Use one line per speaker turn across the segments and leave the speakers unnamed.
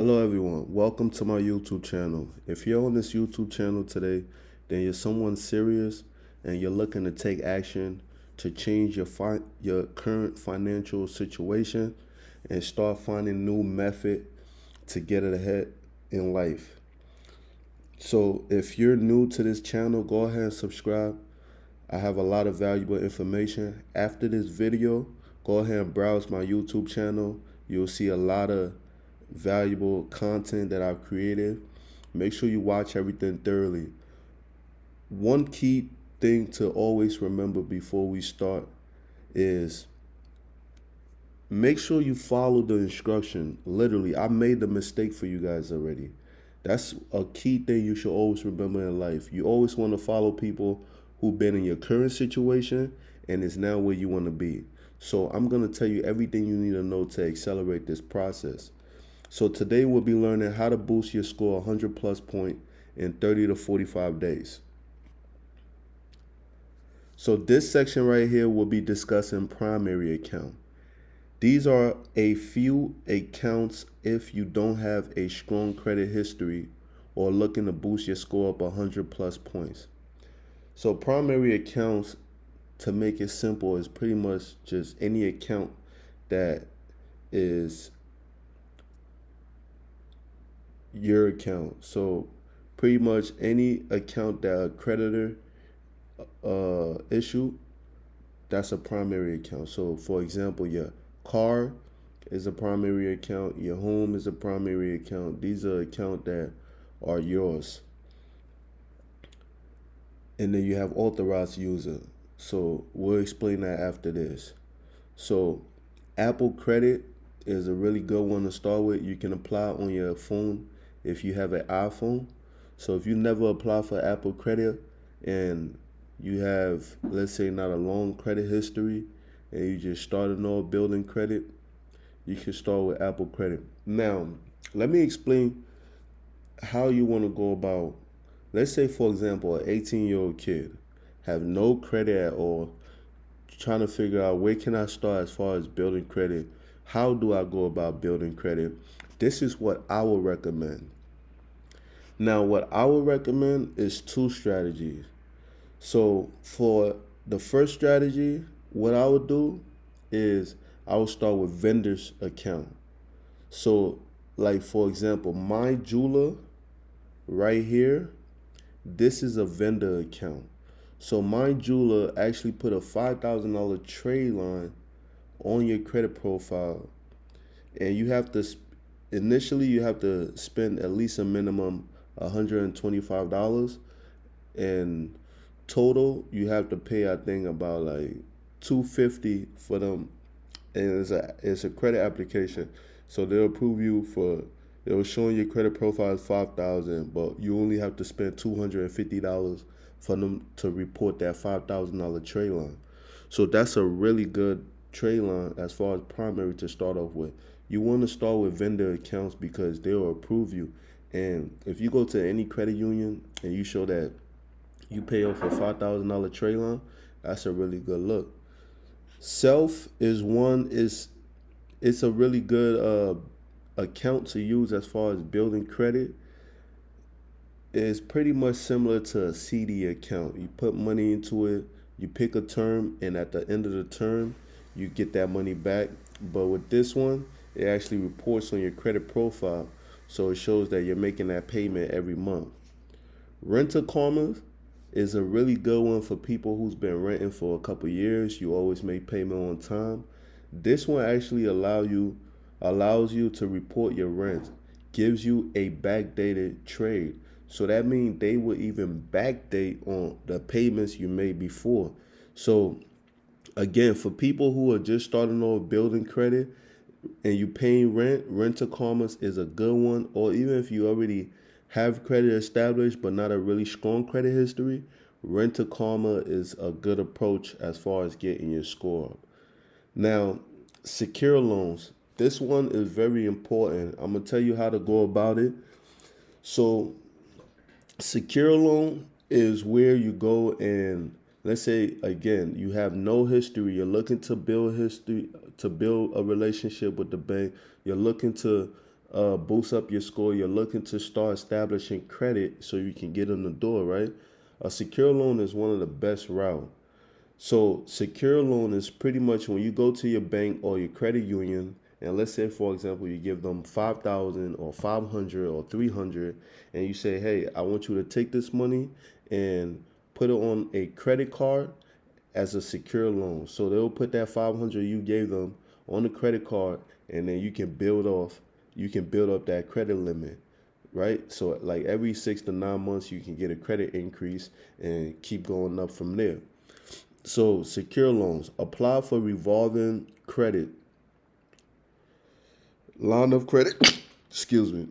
Hello everyone, welcome to my YouTube channel. If you're on this YouTube channel today, then you're someone serious and you're looking to take action to change your current financial situation and start finding new method to get it ahead in life. So if you're new to this channel, go ahead and subscribe. I have a lot of valuable information. After this video, go ahead and browse my YouTube channel. You'll see a lot of valuable content that I've created. Make sure you watch everything thoroughly. One key thing to always remember before we start is make sure you follow the instruction. Literally, I made the mistake for you guys already. That's a key thing you should always remember in life. You always want to follow people who've been in your current situation and is now where you want to be. So I'm going to tell you everything you need to know to accelerate this process. So today we'll be learning how to boost your score 100 plus point in 30 to 45 days. So this section right here will be discussing primary account. These are a few accounts if you don't have a strong credit history or looking to boost your score up 100 plus points. So primary accounts, to make it simple, is pretty much just any account that is your account. So pretty much any account that a creditor issue, that's a primary account. So for example, your car is a primary account, your home is a primary account. These are accounts that are yours. And then you have authorized user. So we'll explain that after this. So Apple Credit is a really good one to start with. You can apply on your phone if you have an iPhone. So if you never apply for Apple Credit and you have, let's say, not a long credit history and you just started off building credit, you can start with Apple Credit. Now, let me explain how you want to go about. Let's say, for example, an 18-year-old kid have no credit at all, trying to figure out where can I start as far as building credit. How do I go about building credit? This is what I would recommend. Now, what I would recommend is two strategies. So for the first strategy, what I would do is I would start with vendor's account. So like for example, my jeweler right here, this is a vendor account. So my jeweler actually put a $5,000 trade line on your credit profile, and you have to initially you have to spend at least a minimum $125, and total you have to pay I think about like $250 for them, and it's a credit application, so they'll approve you for. It was showing your credit profile is 5,000, but you only have to spend $250 for them to report that $5,000 trade line. So that's a really good trade line as far as primary to start off with. You want to start with vendor accounts because they'll approve you. And if you go to any credit union and you show that you pay off a $5,000 trade line, that's a really good look. Self is one is it's a really good account to use as far as building credit. It's pretty much similar to a CD account. You put money into it, you pick a term, and at the end of the term, you get that money back. But with this one, it actually reports on your credit profile, so it shows that you're making that payment every month. Renter Karma is a really good one for people who's been renting for a couple years. You always make payment on time. This one actually allows you to report your rent, gives you a backdated trade. So that means they will even backdate on the payments you made before. So again, for people who are just starting off building credit and you paying rent, Renter Commerce is a good one. Or even if you already have credit established but not a really strong credit history, Renter Karma is a good approach as far as getting your score up. Now, secure loans. This one is very important. I'm gonna tell you how to go about it. So, secure loan is where you go and let's say again you have no history. You're looking to build history, to build a relationship with the bank. You're looking to boost up your score. You're looking to start establishing credit so you can get in the door, right? A secure loan is one of the best route. So secure loan is pretty much when you go to your bank or your credit union, and let's say for example you give them 5,000 or 500 or 300, and you say, hey, I want you to take this money and put it on a credit card as a secure loan. So they'll put that 500 you gave them on the credit card, and then you can build up that credit limit, right? So like every 6 to 9 months, you can get a credit increase and keep going up from there. So secure loans apply for revolving credit, line of credit, excuse me,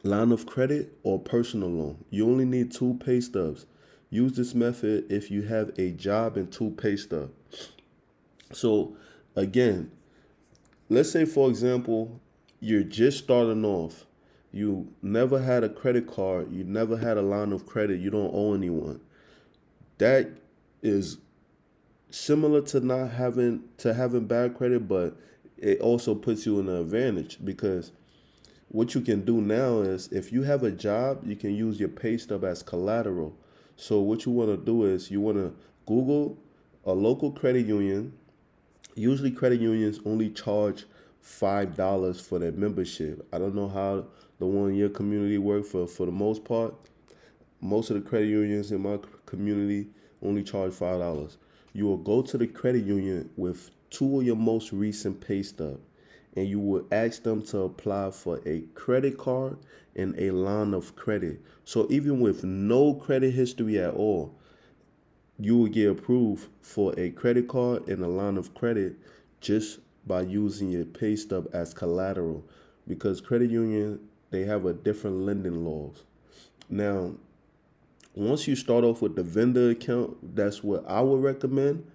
line of credit or personal loan. You only need two pay stubs. Use this method if you have a job and two pay stubs. So again, let's say for example, you're just starting off. You never had a credit card, you never had a line of credit, you don't owe anyone. That is similar to not having bad credit, but it also puts you in an advantage because what you can do now is if you have a job, you can use your pay stub as collateral. So what you want to do is you want to Google a local credit union. Usually credit unions only charge $5 for their membership. I don't know how the one in your community work for the most part. Most of the credit unions in my community only charge $5. You will go to the credit union with two of your most recent pay stub, and you will ask them to apply for a credit card and a line of credit. So even with no credit history at all, you will get approved for a credit card and a line of credit just by using your pay stub as collateral, because credit union, they have a different lending laws. Now, once you start off with the vendor account, that's what I would recommend,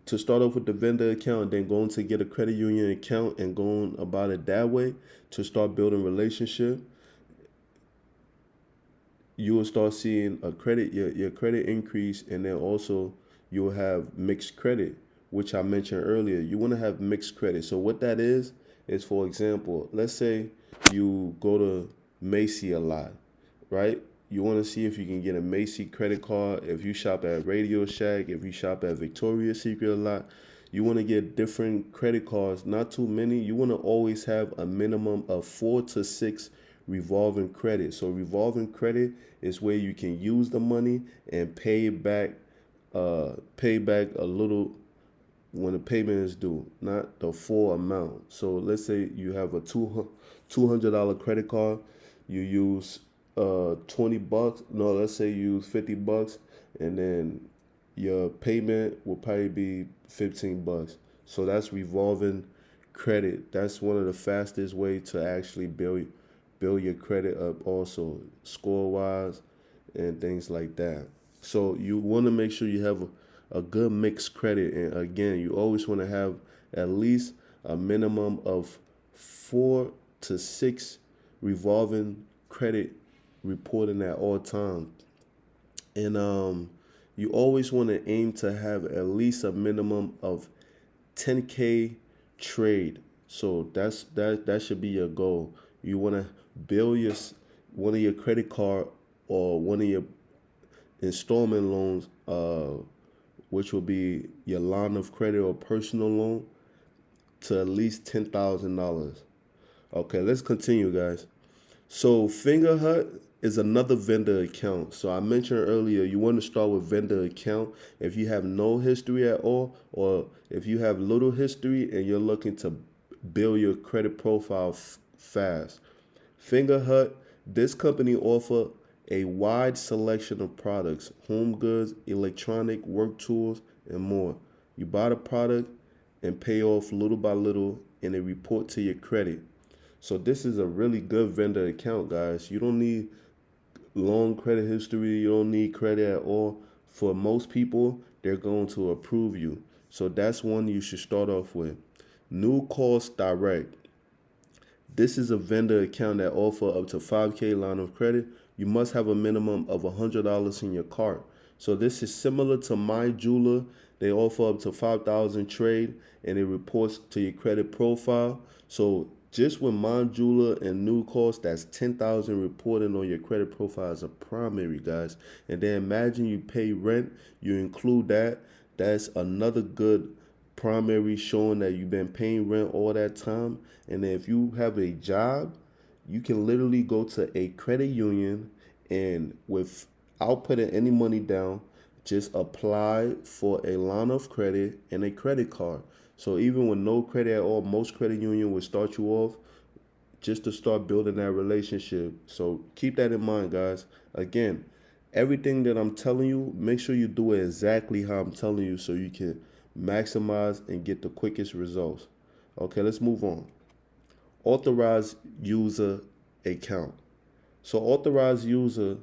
to start off with the vendor account, then going to get a credit union account and going about it that way to start building relationship. You will start seeing your credit increase, and then also you will have mixed credit, which I mentioned earlier. You want to have mixed credit. So what that is for example, let's say you go to Macy a lot, right? You want to see if you can get a Macy credit card. If you shop at Radio Shack, if you shop at Victoria's Secret a lot, you want to get different credit cards, not too many. You want to always have a minimum of 4 to 6 revolving credit. So revolving credit is where you can use the money and pay back a little when the payment is due, not the full amount. So let's say you have a $200 credit card, you use $20. No, let's say you use $50, and then your payment will probably be $15. So that's revolving credit. That's one of the fastest way to actually build your credit up, also score wise and things like that. So you want to make sure you have a good mixed credit, and again, you always want to have at least a minimum of 4 to 6 revolving credit reporting at all times. And you always want to aim to have at least a minimum of 10K trade. So that should be your goal. You want to build one of your credit card or one of your installment loans, which will be your line of credit or personal loan, to at least $10,000. Okay, let's continue, guys. So Fingerhut is another vendor account. So I mentioned earlier, you want to start with vendor account if you have no history at all, or if you have little history and you're looking to build your credit profile fast. Fingerhut, this company offer a wide selection of products, home goods, electronic, work tools, and more. You buy the product and pay off little by little, and they report to your credit. So this is a really good vendor account, guys. You don't need long credit history. You don't need credit at all. For most people, they're going to approve you. So that's one you should start off with. New Cost Direct. This is a vendor account that offer up to 5K line of credit. You must have a minimum of $100 in your cart. So this is similar to Myjeweler. They offer up to 5,000 trade, and it reports to your credit profile. So Just with Myjewelersclub and new cost, that's 10,000 reported on your credit profile as a primary, guys. And then imagine you pay rent, you include that. That's another good primary showing that you've been paying rent all that time. And then if you have a job, you can literally go to a credit union and without putting any money down, just apply for a line of credit and a credit card. So even with no credit at all, most credit union will start you off just to start building that relationship. So keep that in mind, guys. Again, everything that I'm telling you, make sure you do it exactly how I'm telling you so you can maximize and get the quickest results. Okay, let's move on. Authorized user account. So authorized user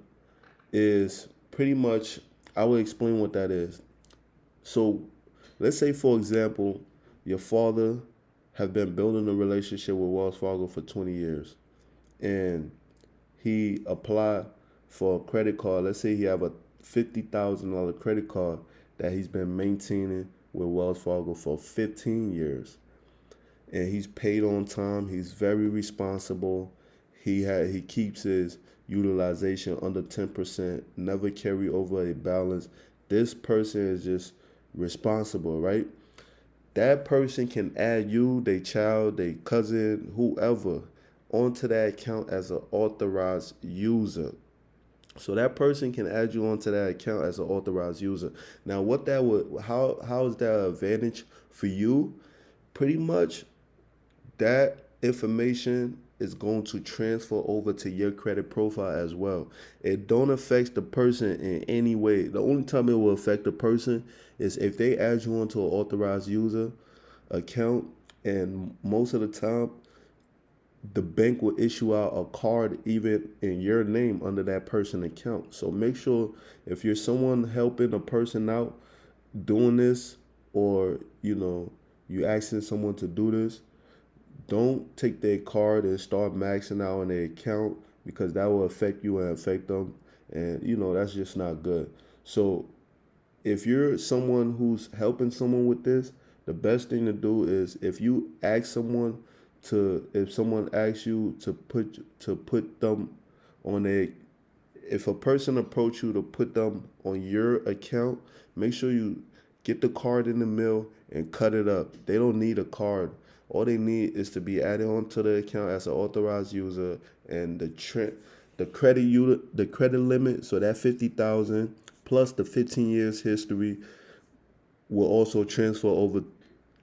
is pretty much, I will explain what that is. So let's say, for example, your father have been building a relationship with Wells Fargo for 20 years and he applied for a credit card. Let's say he have a $50,000 credit card that he's been maintaining with Wells Fargo for 15 years. And he's paid on time. He's very responsible. He keeps his utilization under 10%, never carry over a balance. This person is just responsible, right? That person can add you, their child, their cousin, whoever, onto that account as an authorized user. So that person can add you onto that account as an authorized user. Now, what that would, how is that an advantage for you? Pretty much that information is going to transfer over to your credit profile as well. It don't affect the person in any way. The only time it will affect the person is if they add you onto an authorized user account, and most of the time the bank will issue out a card even in your name under that person account. So make sure if you're someone helping a person out doing this, or you asking someone to do this, don't take their card and start maxing out on their account, because that will affect you and affect them. And that's just not good. So if you're someone who's helping someone with this, the best thing to do is if someone asks you to put them on a if a person approach you to put them on your account, make sure you get the card in the mail and cut it up. They don't need a card. All they need is to be added onto the account as an authorized user, and the credit limit. So that 50,000 plus the 15 years history will also transfer over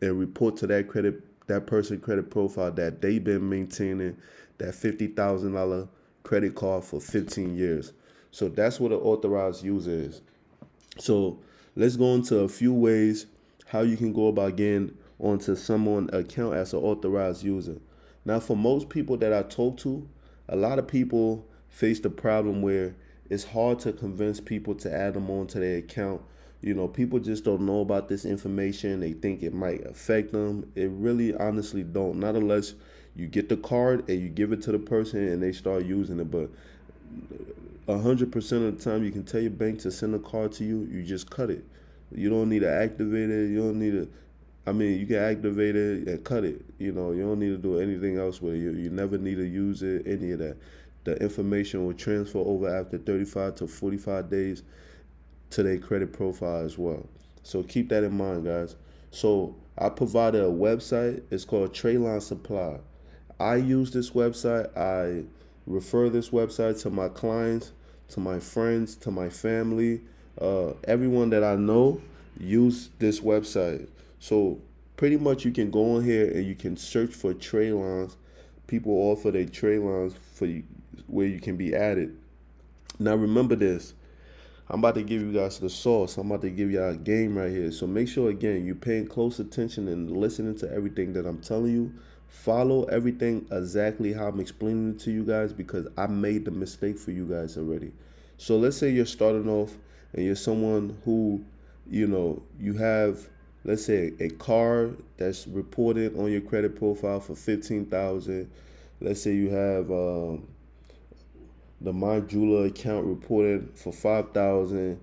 and report to that person credit profile that they've been maintaining that $50,000 credit card for 15 years. So that's what an authorized user is. So let's go into a few ways how you can go about getting onto someone's account as an authorized user. Now, for most people that I talk to, a lot of people face the problem where it's hard to convince people to add them onto their account. People just don't know about this information. They think it might affect them. It really honestly don't. Not unless you get the card and you give it to the person and they start using it. But 100% of the time, you can tell your bank to send a card to you. You just cut it. You don't need to activate it. You don't need to. I mean, you can activate it and cut it. You don't need to do anything else with it. You never need to use it, any of that. The information will transfer over after 35 to 45 days to their credit profile as well. So keep that in mind, guys. So I provided a website. It's called Trayline Supply. I use this website. I refer this website to my clients, to my friends, to my family. Everyone that I know use this website. So pretty much you can go on here and you can search for tray lines. People offer their tray lines for you, where you can be added. Now remember this. I'm about to give you guys the sauce. I'm about to give y'all a game right here. So make sure, again, you're paying close attention and listening to everything that I'm telling you. Follow everything exactly how I'm explaining it to you guys, because I made the mistake for you guys already. So let's say you're starting off and you're someone who, you have, let's say, a car that's reported on your credit profile for 15,000. Let's say you have the Myjewelersclub account reported for 5,000.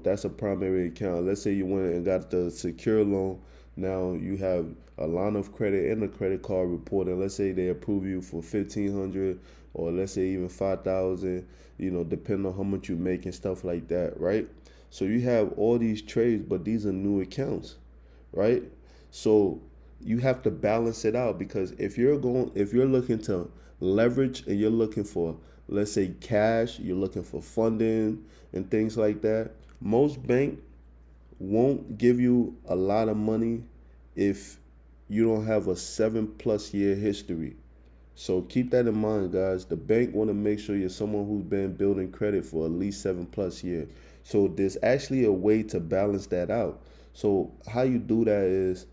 That's a primary account. Let's say you went and got the secure loan Now you have a line of credit and a credit card report, and let's say they approve you for 1,500, or let's say even 5,000. Depending on how much you make and stuff like that, right? So you have all these trades, but these are new accounts, right? So you have to balance it out, because if you're looking to leverage and you're looking for, let's say, cash, you're looking for funding and things like that. Most bank won't give you a lot of money if you don't have a 7+ year history. So keep that in mind, guys. The bank want to make sure you're someone who's been building credit for at least 7+ years. So there's actually a way to balance that out. So how you do that is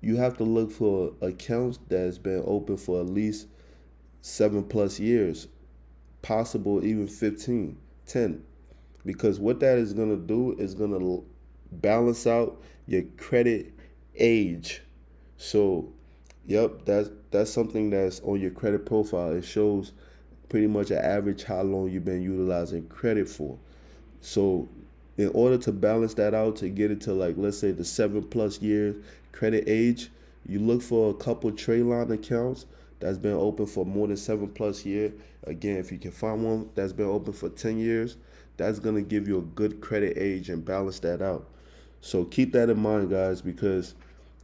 you have to look for accounts that's been open for at least 7+ years, possible even 15, 10. Because what that is gonna do is gonna balance out your credit age. So, yep, that's something that's on your credit profile. It shows pretty much an average how long you've been utilizing credit for. So, in order to balance that out, to get it to, like, let's say the 7+ years credit age, you look for a couple trade line accounts that's been open for more than 7+ years. Again, if you can find one that's been open for 10 years, that's gonna give you a good credit age and balance that out. So keep that in mind, guys, because,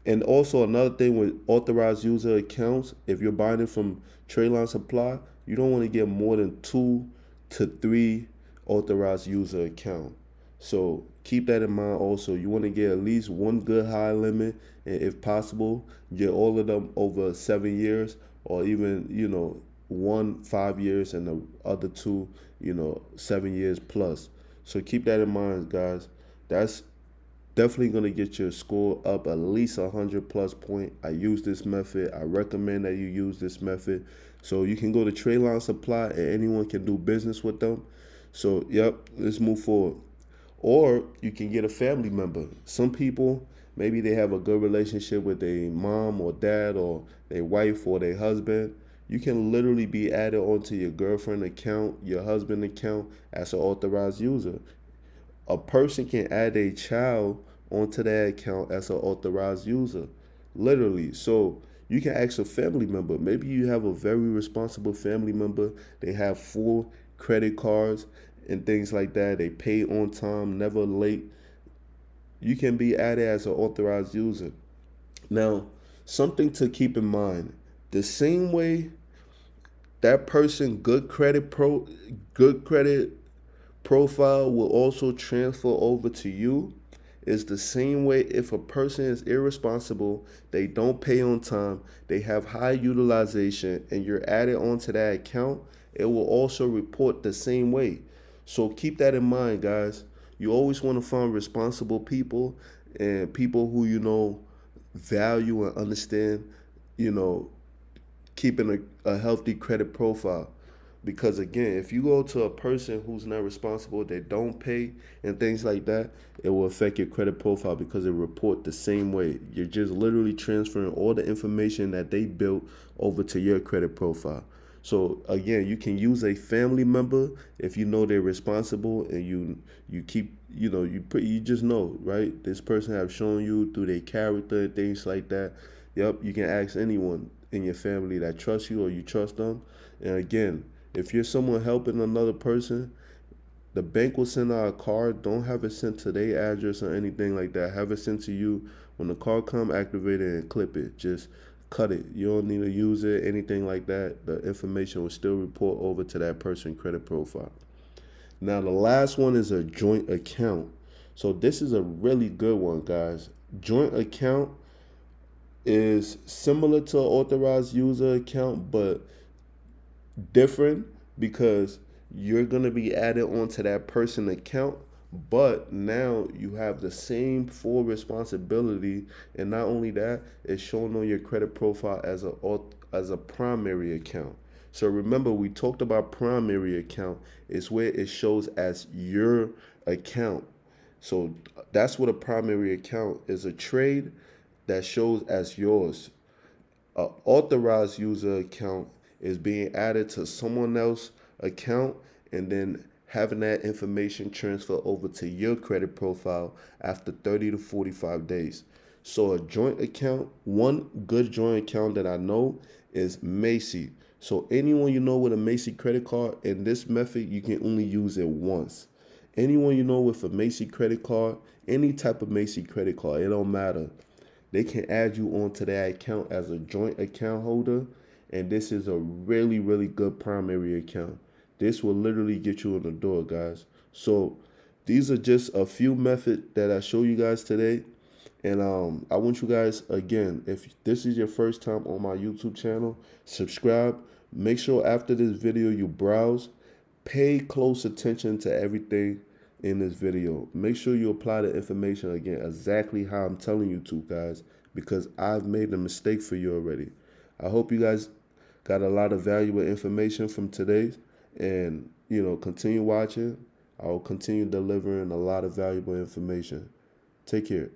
and also another thing with authorized user accounts, if you're buying it from Trayline Supply, you don't want to get more than 2 to 3 authorized user account. So keep that in mind. Also, you want to get at least one good high limit, and if possible, get all of them over 7 years, or even 1 5 years and the other two 7 years plus. So keep that in mind, guys. That's definitely gonna get your score up at least 100+ point. I use this method. I recommend that you use this method. So you can go to Trayline Supply and anyone can do business with them. So yep, let's move forward. Or you can get a family member. Some people, maybe they have a good relationship with their mom or dad or their wife or their husband. You can literally be added onto your girlfriend account, your husband account as an authorized user. A person can add a child onto that account as an authorized user, literally. So you can ask a family member. Maybe you have a very responsible family member. They have full credit cards and things like that. They pay on time, never late. You can be added as an authorized user. Now, something to keep in mind: the same way that person good credit profile will also transfer over to you, is the same way if a person is irresponsible, they don't pay on time, they have high utilization, and you're added onto that account, it will also report the same way. So keep that in mind, guys. You always want to find responsible people, and people who value and understand, you know, keeping a healthy credit profile. Because again, if you go to a person who's not responsible, they don't pay and things like that, it will affect your credit profile because it report the same way. You're just literally transferring all the information that they built over to your credit profile. So again, you can use a family member if you know they're responsible, and you keep you just know, right? This person have shown you through their character and things like that. Yep, you can ask anyone in your family that trusts you or you trust them. And again, if you're someone helping another person, the bank will send out a card. Don't have it sent to their address or anything like that. Have it sent to you. When the card come, activate it and clip it. Just cut it. You don't need to use it, anything like that. The information will still report over to that person's credit profile. Now, the last one is a joint account. So this is a really good one, guys. Joint account is similar to an authorized user account, but different, because you're going to be added onto that person account, but now you have the same full responsibility. And not only that, it's shown on your credit profile as a primary account. So remember, we talked about primary account is where it shows as your account. So that's what a primary account is: a trade that shows as yours. A authorized user account is being added to someone else's account, and then having that information transfer over to your credit profile after 30 to 45 days. So a joint account, one good joint account that I know is Macy. So anyone you know with a Macy credit card, in this method, you can only use it once. Anyone you know with a Macy credit card, any type of Macy credit card, it don't matter. They can add you onto that account as a joint account holder, and this is a really, really good primary account. This will literally get you in the door, guys. So these are just a few methods that I show you guys today. And I want you guys, again, if this is your first time on my YouTube channel, subscribe. Make sure after this video you browse. Pay close attention to everything in this video. Make sure you apply the information again exactly how I'm telling you to, guys, because I've made a mistake for you already. I hope you guys got a lot of valuable information from today, and continue watching. I will continue delivering a lot of valuable information. Take care.